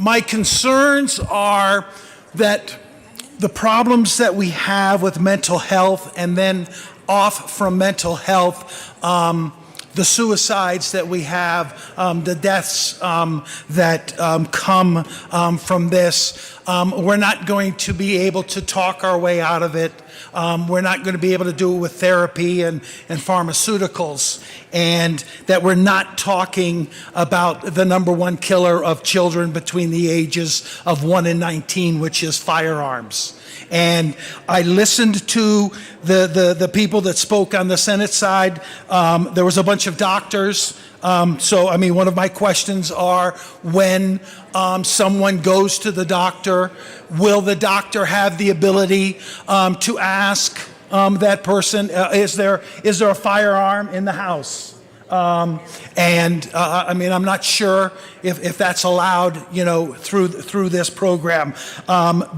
My concerns are that the problems that we have with mental health, and then off from mental health, the suicides that we have, the deaths that come from this, we're not going to be able to talk our way out of it. We're not going to be able to do it with therapy and pharmaceuticals, and that we're not talking about the number one killer of children between the ages of 1 and 19, which is firearms. And I listened to the people that spoke on the Senate side. There was a bunch of doctors. So, I mean, one of my questions are, when someone goes to the doctor, will the doctor have the ability to ask that person, is there a firearm in the house? I mean, I'm not sure if that's allowed, through this program,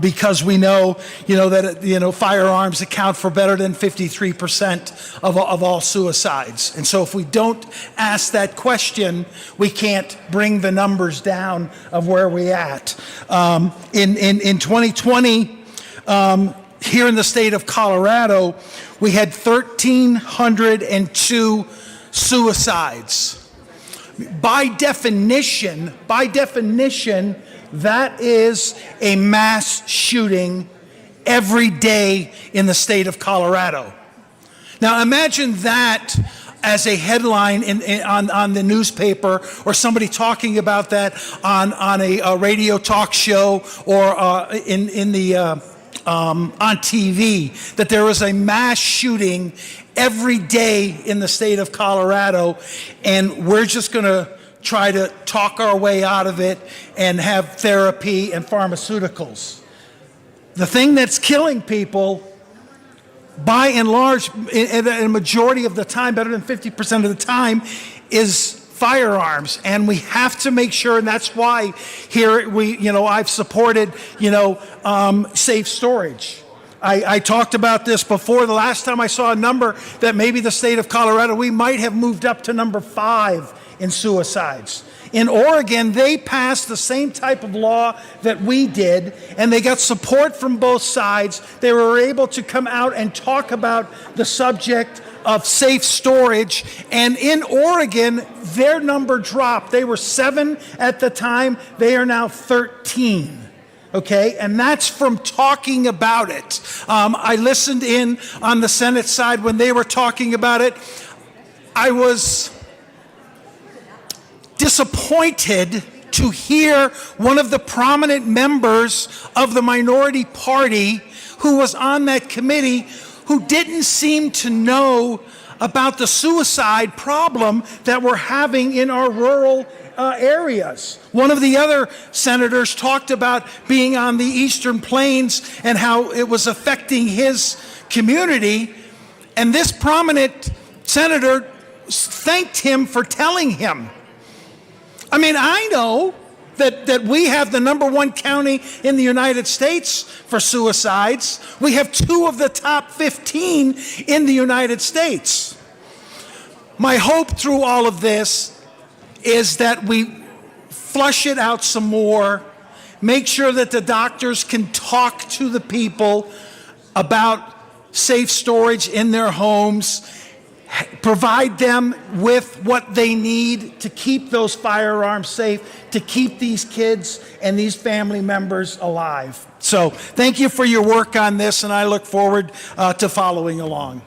because we know, that, firearms account for better than 53% of all suicides. And so if we don't ask that question, we can't bring the numbers down of where we're at. In 2020, here in the state of Colorado, we had 1,302 suicides. By definition, that is a mass shooting every day in the state of Colorado. Now imagine that as a headline on the newspaper, or somebody talking about that on a radio talk show, or on TV, that there was a mass shooting every day in the state of Colorado, and we're just going to try to talk our way out of it and have therapy and pharmaceuticals. The thing that's killing people, by and large, in a majority of the time, better than 50% of the time, is firearms. And we have to make sure, and that's why here I've supported, safe storage. I talked about this before. The last time I saw a number that maybe the state of Colorado, we might have moved up to number 5 in suicides. In Oregon, they passed the same type of law that we did, and they got support from both sides. They were able to come out and talk about the subject of safe storage, and in Oregon, their number dropped. They were 7 at the time. They are now 13. Okay, and that's from talking about it. I listened in on the Senate side when they were talking about it. I was disappointed to hear one of the prominent members of the minority party who was on that committee, who didn't seem to know about the suicide problem that we're having in our rural areas. One of the other senators talked about being on the Eastern Plains and how it was affecting his community, and this prominent senator thanked him for telling him. I mean, I know that we have the number 1 county in the United States for suicides. We have 2 of the top 15 in the United States. My hope through all of this is that we flush it out some more, make sure that the doctors can talk to the people about safe storage in their homes, provide them with what they need to keep those firearms safe, to keep these kids and these family members alive. So thank you for your work on this, and I look forward to following along.